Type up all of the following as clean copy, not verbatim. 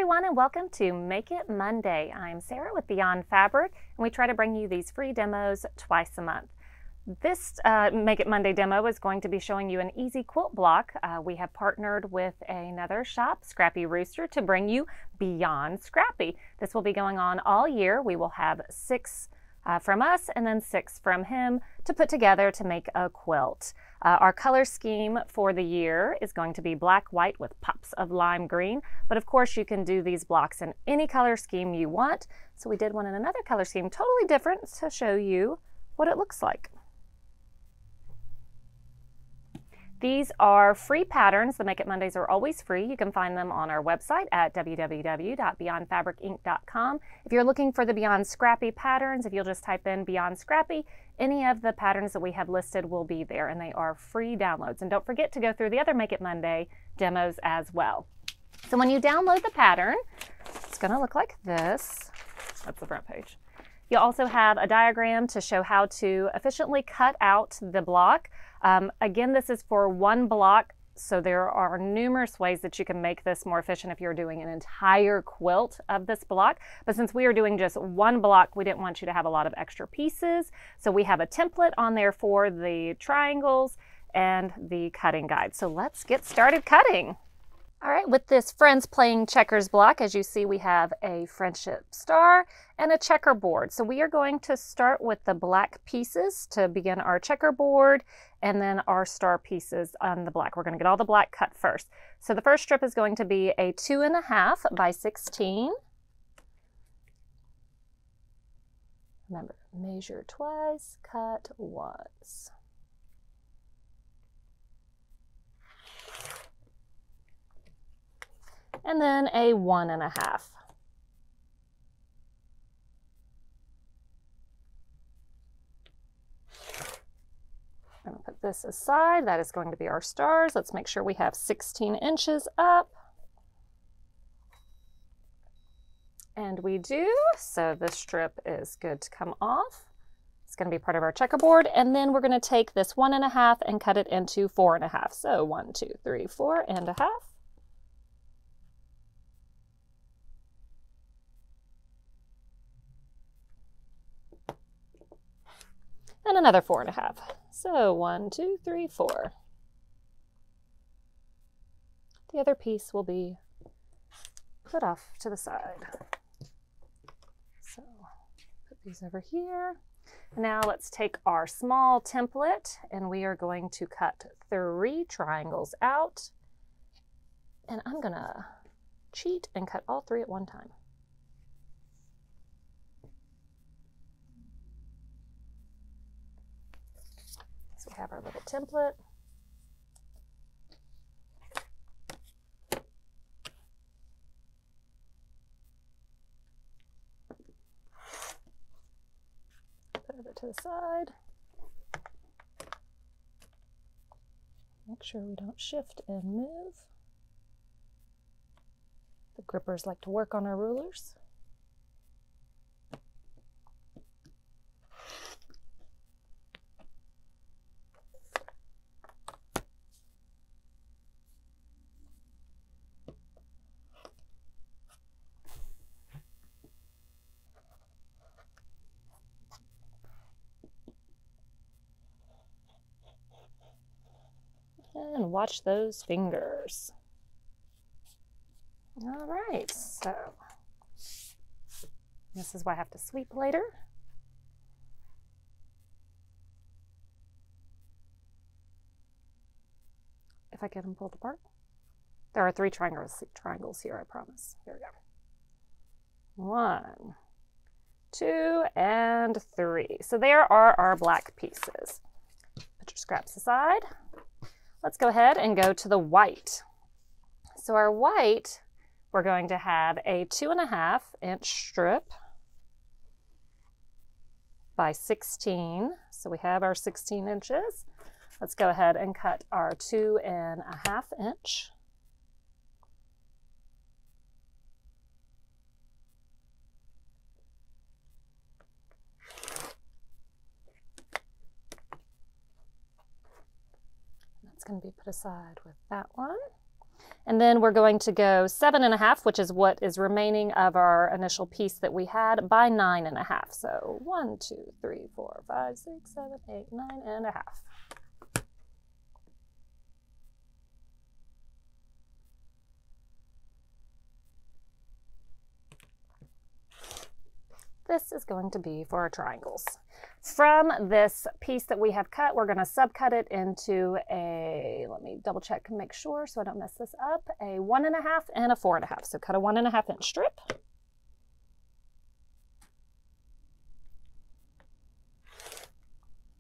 everyone, and welcome to Make It Monday. I'm Sarah with Beyond Fabric, and we try to bring you these free demos twice a month. This Make It Monday demo is going to be showing you an easy quilt block. We have partnered with another shop, Scrappy Rooster, to bring you Beyond Scrappy. This will be going on all year. We will have 6 from us and then 6 from him to put together to make a quilt. Our color scheme for the year is going to be black, white with pops of lime green, but of course you can do these blocks in any color scheme you want. So we did one in another color scheme, totally different, to show you what it looks like. These are free patterns. The Make It Mondays are always free. You can find them on our website at www.beyondfabricinc.com. If you're looking for the Beyond Scrappy patterns, if you'll just type in Beyond Scrappy, any of the patterns that we have listed will be there, and they are free downloads. And don't forget to go through the other Make It Monday demos as well. So when you download the pattern, it's going to look like this. That's the front page. You'll also have a diagram to show how to efficiently cut out the block. Again, this is for one block, so there are numerous ways that you can make this more efficient if you're doing an entire quilt of this block. But since we are doing just one block, we didn't want you to have a lot of extra pieces. So we have a template on there for the triangles and the cutting guide. So let's get started cutting. All right, with this Friends Playing Checkers block, as you see, we have a friendship star and a checkerboard. So we are going to start with the black pieces to begin our checkerboard, and then our star pieces on the black. We're going to get all the black cut first. So the first strip is going to be a 2.5 by 16. Remember, measure twice, cut once. And then a 1.5. I'm going to put this aside. That is going to be our stars. Let's make sure we have 16 inches up. And we do. So this strip is good to come off. It's going to be part of our checkerboard. And then we're going to take this 1.5 and cut it into 4.5. So 1, 2, 3, 4.5. And another 4.5. So 1, 2, 3, 4. The other piece will be put off to the side. So put these over here. Now let's take our small template, and we are going to cut 3 triangles out. And I'm gonna cheat and cut all 3 at one time. We have our little template. Put it to the side. Make sure we don't shift and move. The grippers like to work on our rulers. And watch those fingers. All right, so this is why I have to sweep later. If I get them pulled apart. There are 3 triangles here, I promise. Here we go. 1, 2, and 3. So there are our black pieces. Put your scraps aside. Let's go ahead and go to the white. So our white, we're going to have a 2.5 inch strip by 16. So we have our 16 inches. Let's go ahead and cut our 2.5 inch. That's going to be put aside with that one. And then we're going to go 7.5, which is what is remaining of our initial piece that we had, by 9.5. So 1, 2, 3, 4, 5, 6, 7, 8, 9.5. This is going to be for our triangles. From this piece that we have cut, we're going to subcut it into a, let me double check and make sure so I don't mess this up, a 1.5 and a 4.5. So cut a 1.5 inch strip.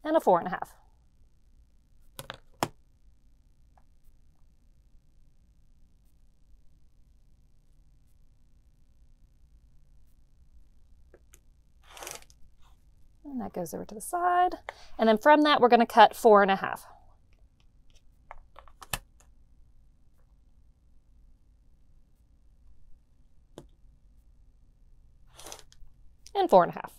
And a 4.5. And that goes over to the side. And then from that, we're going to cut 4.5. And 4.5.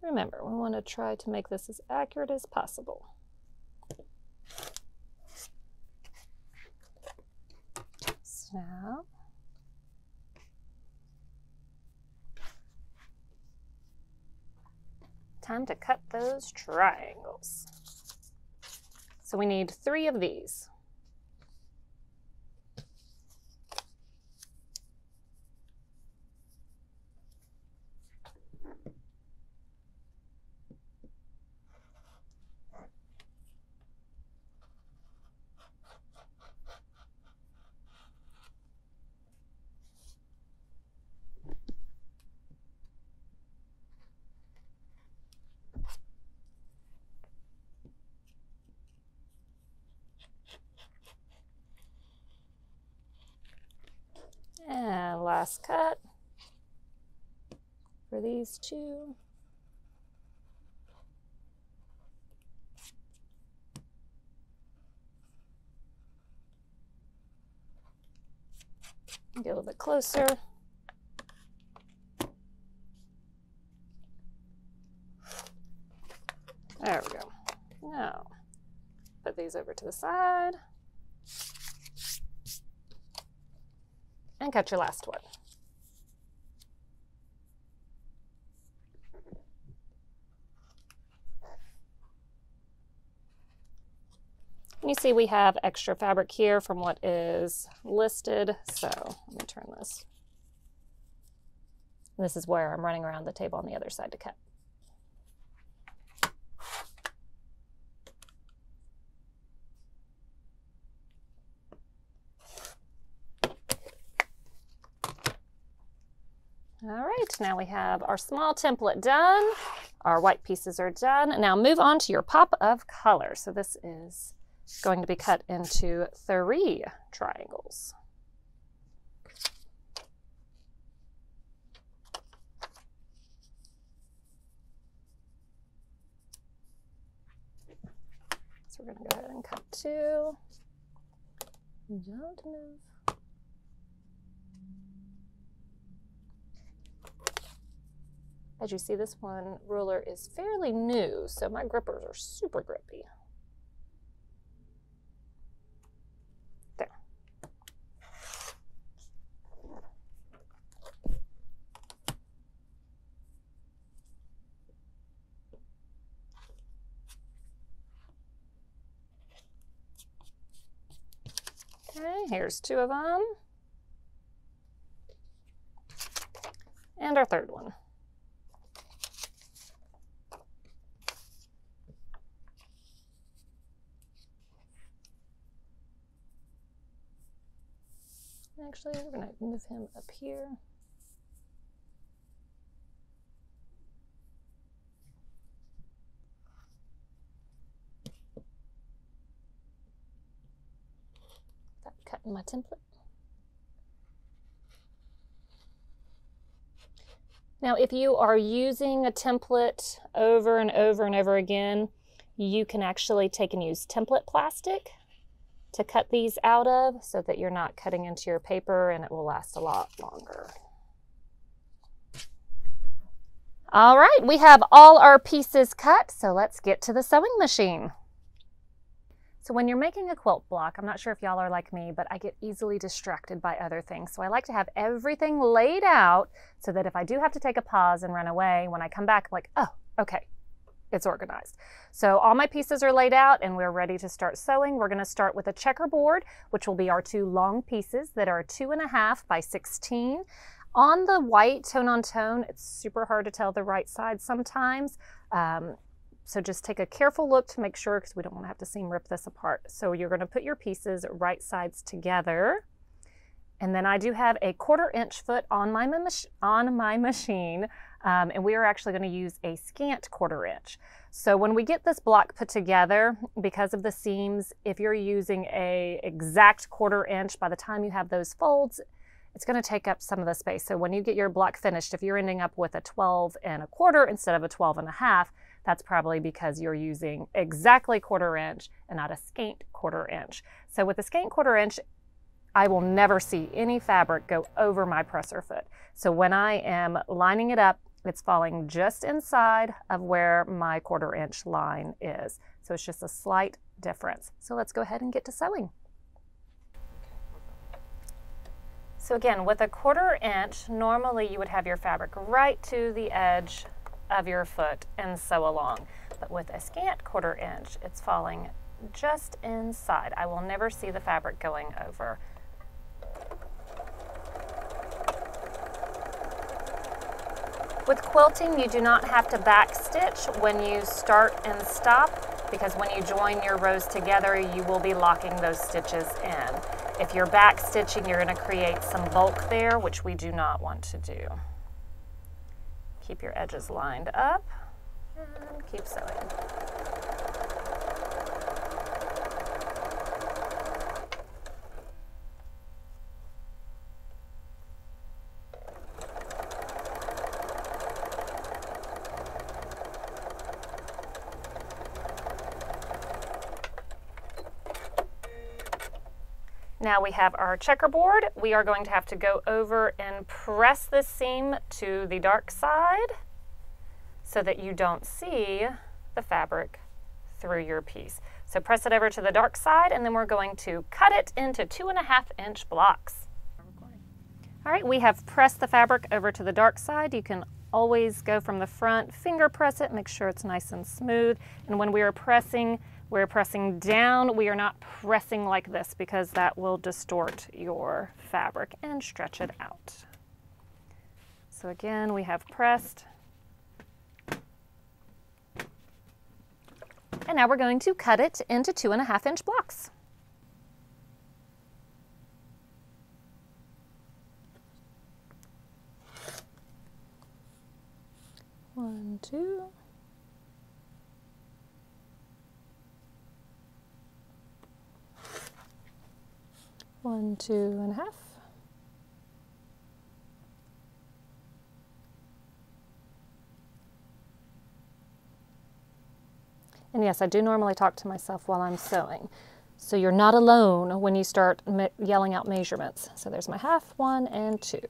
Remember, we want to try to make this as accurate as possible. Now, time to cut those triangles. So we need 3 of these. And last cut for these 2. Get a little bit closer. There we go. Now, put these over to the side. And cut your last one. And you see we have extra fabric here from what is listed. So let me turn this. This is where I'm running around the table on the other side to cut. All right, now we have our small template done. Our white pieces are done. Now move on to your pop of color. So this is going to be cut into 3 triangles. So we're going to go ahead and cut 2. Don't move. As you see, this one ruler is fairly new, so my grippers are super grippy. There. Okay, here's 2 of them. And our 3rd one. Actually, we're going to move him up here. Stop cutting my template. Now, if you are using a template over and over and over again, you can actually take and use template plastic to cut these out of so that you're not cutting into your paper and it will last a lot longer. All right, we have all our pieces cut, so let's get to the sewing machine. So when you're making a quilt block, I'm not sure if y'all are like me, but I get easily distracted by other things. So I like to have everything laid out so that if I do have to take a pause and run away, when I come back, I'm like, oh, okay, it's organized. So all my pieces are laid out and we're ready to start sewing. We're gonna start with a checkerboard, which will be our 2 long pieces that are 2.5 by 16. On the white tone on tone, it's super hard to tell the right side sometimes. So just take a careful look to make sure, because we don't want to have to seam rip this apart. So you're going to put your pieces right sides together. And then I do have a 1/4 inch foot on my machine, and we are actually going to use a scant 1/4 inch. So when we get this block put together, because of the seams, if you're using a exact 1/4 inch, by the time you have those folds, it's going to take up some of the space. So when you get your block finished, if you're ending up with a 12.25 instead of a 12.5, that's probably because you're using exactly 1/4 inch and not a scant 1/4 inch. So with a scant 1/4 inch, I will never see any fabric go over my presser foot. So when I am lining it up, it's falling just inside of where my 1/4 inch line is. So it's just a slight difference. So let's go ahead and get to sewing. So again, with a 1/4 inch, normally you would have your fabric right to the edge of your foot and sew along. But with a scant 1/4 inch, it's falling just inside. I will never see the fabric going over. With quilting, you do not have to back stitch when you start and stop, because when you join your rows together, you will be locking those stitches in. If you're back stitching, you're going to create some bulk there, which we do not want to do. Keep your edges lined up and keep sewing. Now we have our checkerboard. We are going to have to go over and press the seam to the dark side so that you don't see the fabric through your piece. So press it over to the dark side, and then we're going to cut it into 2.5 inch blocks. All right, we have pressed the fabric over to the dark side. You can always go from the front, finger press it, make sure it's nice and smooth. And when we are pressing, we're pressing down. We are not pressing like this because that will distort your fabric and stretch it out. So again, we have pressed. And now we're going to cut it into 2.5 inch blocks. One, two. 1, 2.5. And yes, I do normally talk to myself while I'm sewing. So you're not alone when you start yelling out measurements. So there's my half, 1 and 2.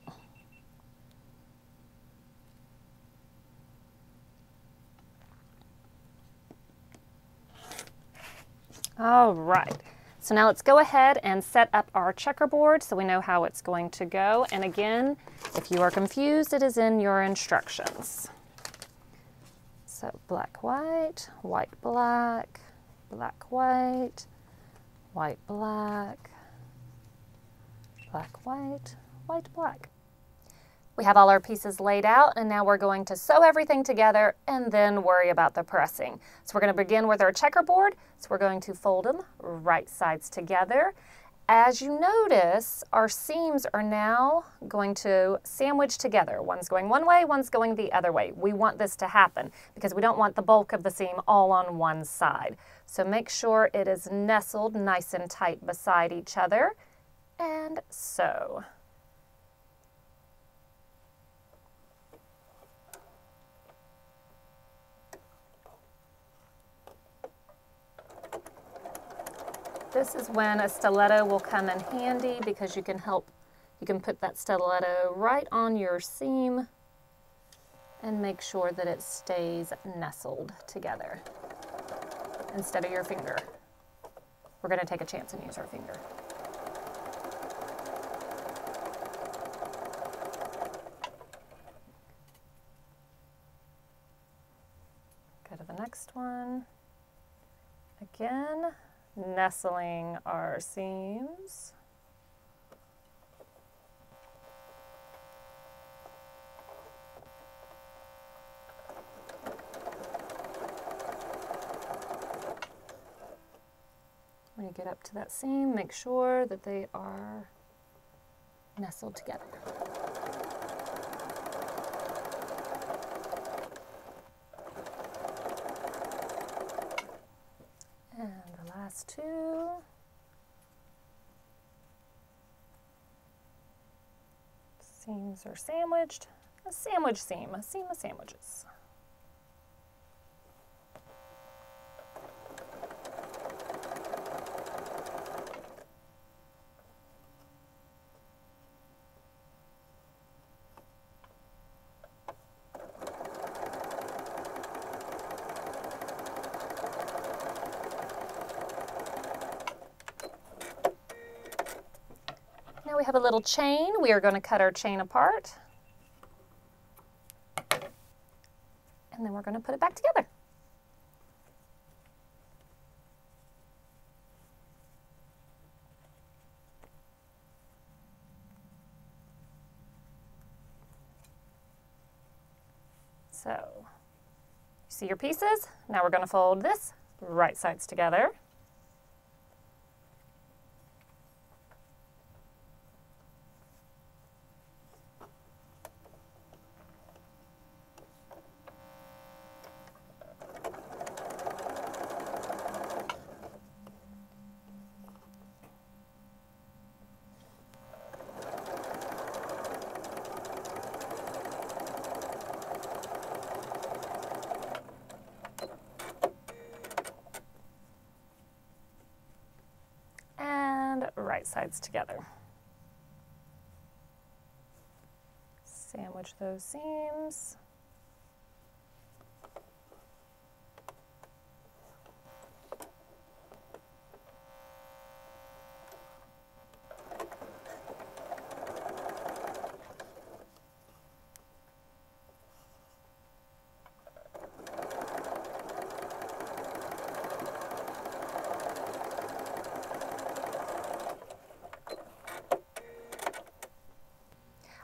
All right. So now let's go ahead and set up our checkerboard so we know how it's going to go. And again, if you are confused, it is in your instructions. So black, white, white, black, black, white, white, black, black, white, white, black. We have all our pieces laid out, and now we're going to sew everything together and then worry about the pressing. So we're going to begin with our checkerboard. So we're going to fold them right sides together. As you notice, our seams are now going to sandwich together. One's going one way, one's going the other way. We want this to happen because we don't want the bulk of the seam all on one side. So make sure it is nestled nice and tight beside each other, and sew. This is when a stiletto will come in handy because you can put that stiletto right on your seam And make sure that it stays nestled together instead of your finger. We're going to take a chance and use our finger. Go to the next one. Again, nestling our seams. When you get up to that seam, make sure that they are nestled together. And the last two. Seams are sandwiched. A sandwich seam, a seam of sandwiches. Now we have a little chain. We are going to cut our chain apart. And then we're going to put it back together. So, you see your pieces? Now we're going to fold this right sides together. Right sides together. Sandwich those seams.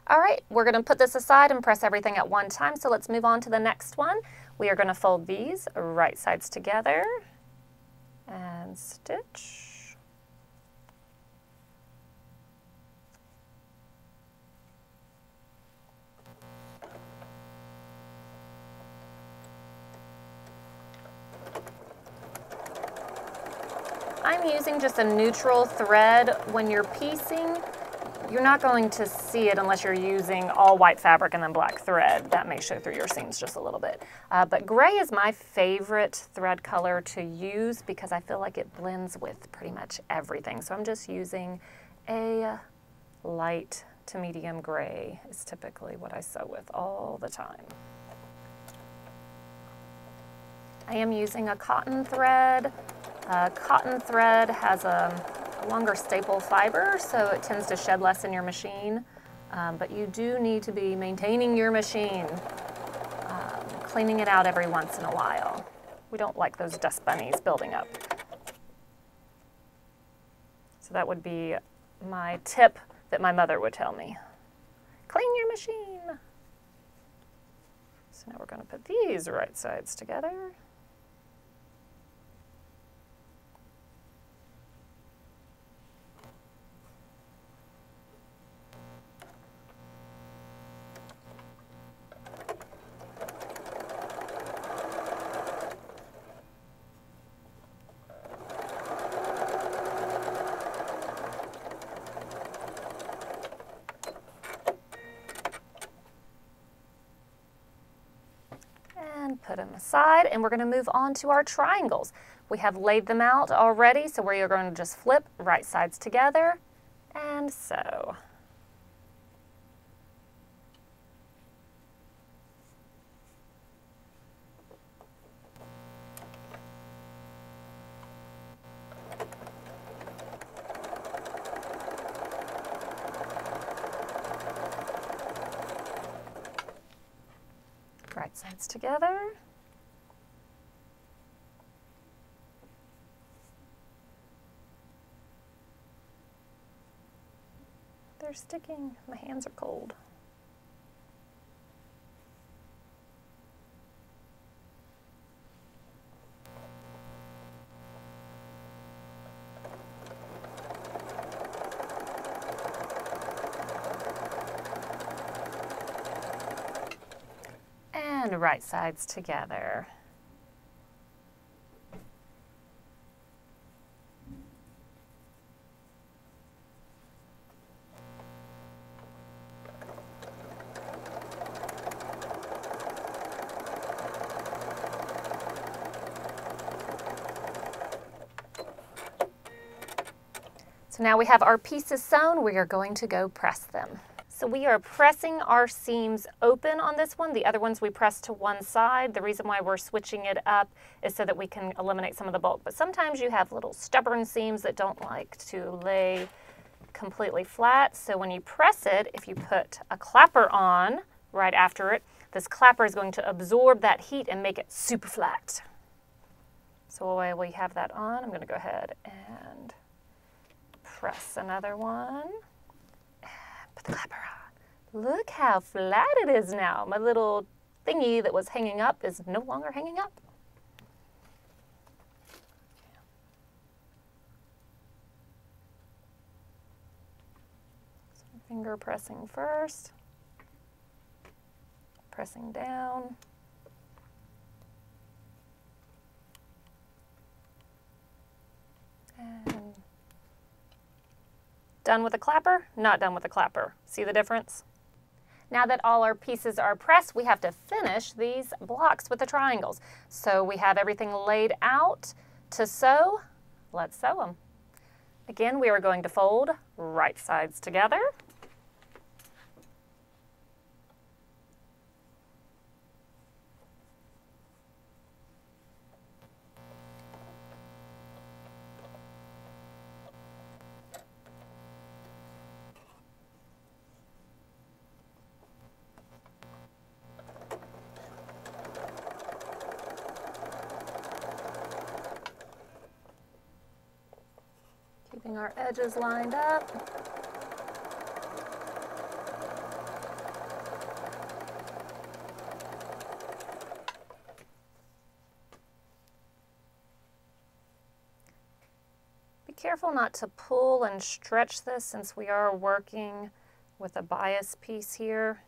All right, we're going to put this aside and press everything at one time, so let's move on to the next one. We are going to fold these right sides together and stitch. I'm using just a neutral thread. When you're piecing, you're not going to see it unless you're using all white fabric and then black thread. That may show through your seams just a little bit. But gray is my favorite thread color to use because I feel like it blends with pretty much everything. So I'm just using a light to medium gray is typically what I sew with all the time. I am using a cotton thread. Cotton thread has a longer staple fiber, so it tends to shed less in your machine, but you do need to be maintaining your machine, cleaning it out every once in a while. We don't like those dust bunnies building up. So that would be my tip that my mother would tell me. Clean your machine. So now we're going to put these right sides together. Put them aside, and we're going to move on to our triangles. We have laid them out already, so we are going to just flip right sides together and sew. Sides together. They're sticking. My hands are cold. And right sides together. So now we have our pieces sewn, we are going to go press them. So we are pressing our seams open on this one. The other ones we press to one side. The reason why we're switching it up is so that we can eliminate some of the bulk. But sometimes you have little stubborn seams that don't like to lay completely flat. So when you press it, if you put a clapper on right after it, this clapper is going to absorb that heat and make it super flat. So while we have that on, I'm going to go ahead and press another one. Put the clapper on. Look how flat it is now. My little thingy that was hanging up is no longer hanging up. So finger pressing first. Pressing down. And done with a clapper, not done with a clapper. See the difference? Now that all our pieces are pressed, we have to finish these blocks with the triangles. So we have everything laid out to sew. Let's sew them. Again, we are going to fold right sides together. Keeping our edges lined up. Be careful not to pull and stretch this since we are working with a bias piece here.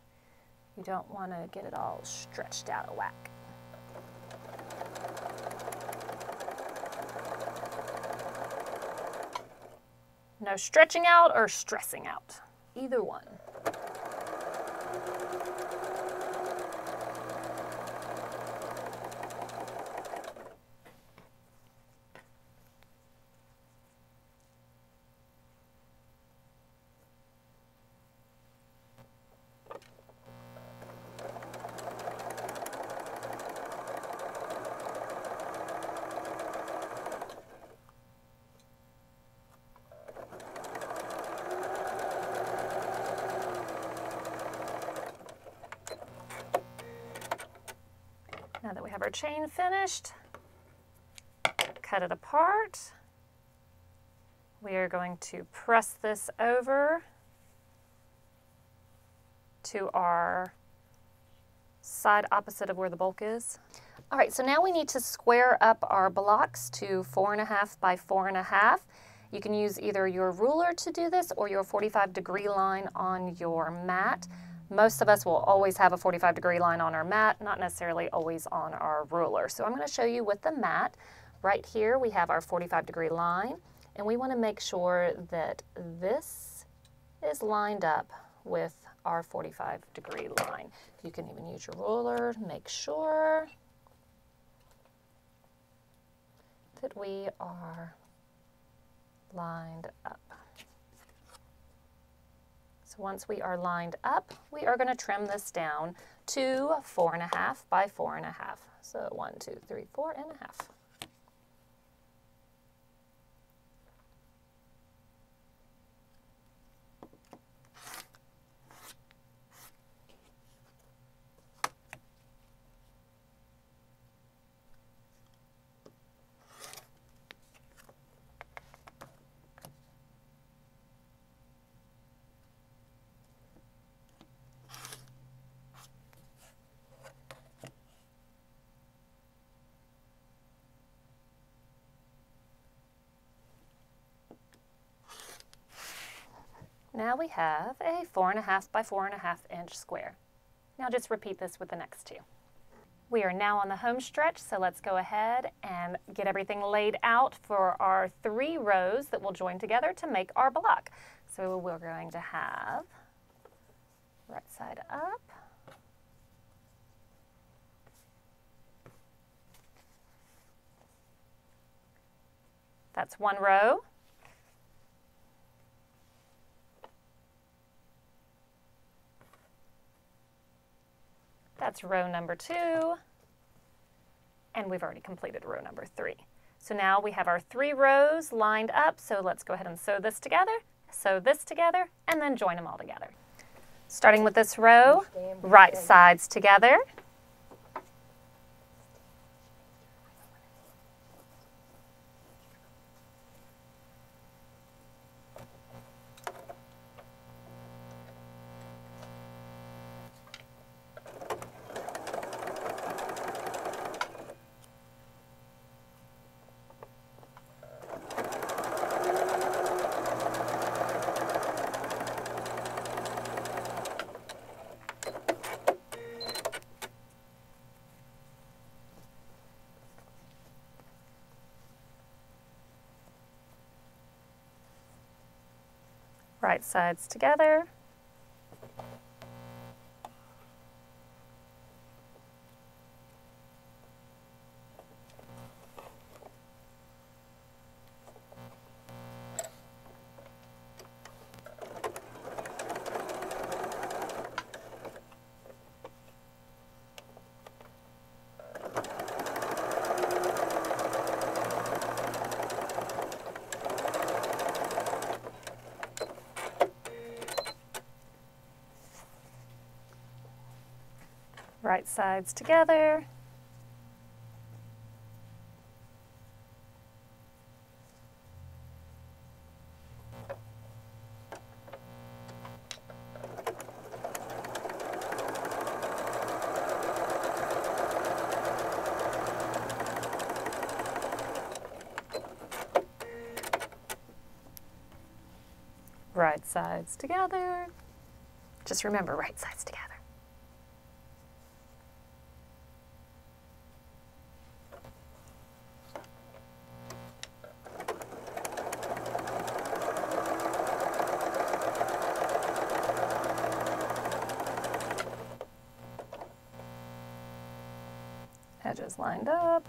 You don't want to get it all stretched out of whack. No stretching out or stressing out, either one. Now that we have our chain finished, cut it apart. We are going to press this over to our side opposite of where the bulk is. All right, so now we need to square up our blocks to 4.5 by 4.5. You can use either your ruler to do this or your 45-degree line on your mat. Most of us will always have a 45-degree line on our mat, not necessarily always on our ruler. So I'm going to show you with the mat. Right here we have our 45-degree line, and we want to make sure that this is lined up with our 45-degree line. You can even use your ruler to make sure that we are lined up. So once we are lined up, we are going to trim this down to 4.5 by 4.5. So 1, 2, 3, 4.5. Now we have a 4.5 by 4.5 inch square. Now just repeat this with the next two. We are now on the home stretch, so let's go ahead and get everything laid out for our 3 rows that will join together to make our block. So we're going to have right side up, that's 1 row. That's row number 2, and we've already completed row number 3. So now we have our 3 rows lined up, so let's go ahead and sew this together, and then join them all together. Starting with this row, right sides together. Right sides together. Right sides together. Right sides together. Just remember, right sides together. Edges lined up.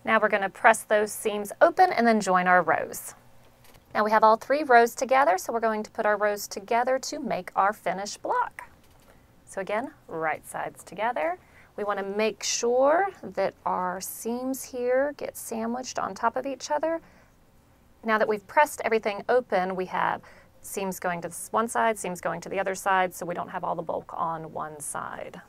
Now we're going to press those seams open and then join our rows. Now we have all 3 rows together, so we're going to put our rows together to make our finished block. So again, right sides together. We want to make sure that our seams here get sandwiched on top of each other. Now that we've pressed everything open, we have seams going to this one side, seams going to the other side, so we don't have all the bulk on one side.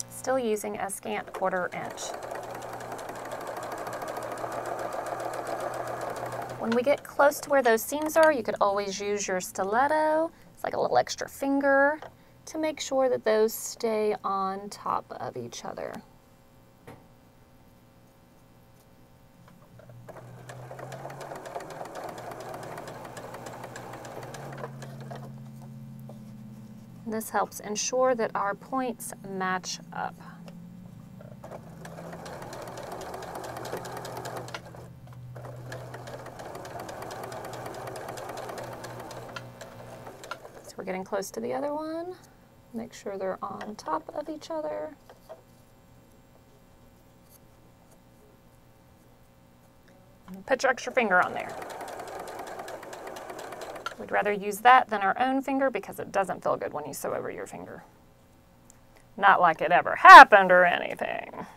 Still using a scant 1/4 inch. When we get close to where those seams are, you could always use your stiletto. It's like a little extra finger to make sure that those stay on top of each other. This helps ensure that our points match up. So we're getting close to the other one. Make sure they're on top of each other. Put your extra finger on there. We'd rather use that than our own finger because it doesn't feel good when you sew over your finger. Not like it ever happened or anything.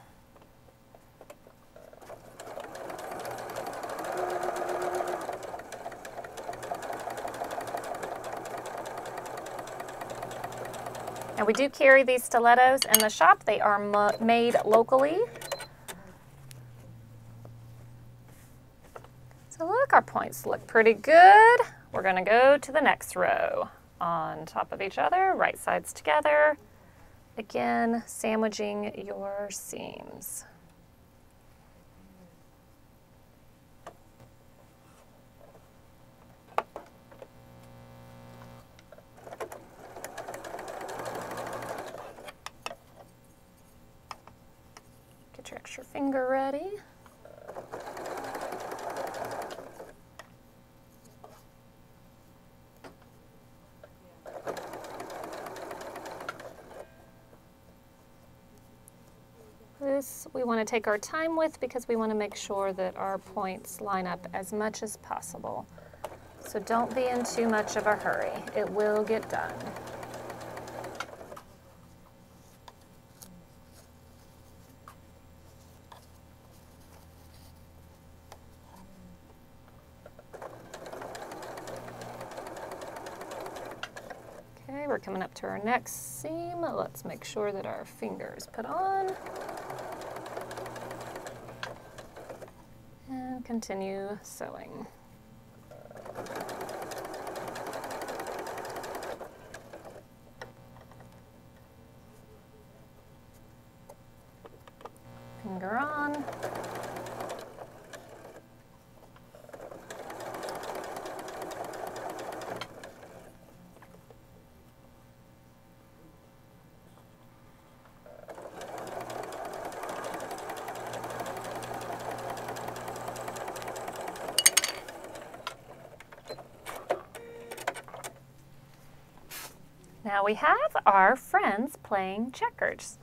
Now we do carry these stilettos in the shop. They are made locally. So look, our points look pretty good. we're going to go to the next row. On top of each other, right sides together. Again, sandwiching your seams. Get your extra finger ready. This we want to take our time with because we want to make sure that our points line up as much as possible. So don't be in too much of a hurry. It will get done. Okay, we're coming up to our next seam. Let's make sure that our finger is put on. And continue sewing. Finger on. Now we have our friends playing checkers.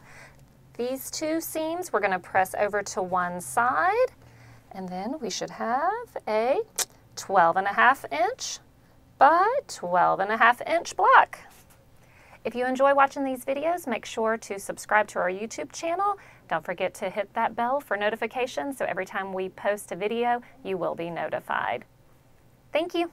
These two seams we're going to press over to one side, and then we should have a 12.5 inch by 12.5 inch block. If you enjoy watching these videos, make sure to subscribe to our YouTube channel. Don't forget to hit that bell for notifications so every time we post a video, you will be notified. Thank you.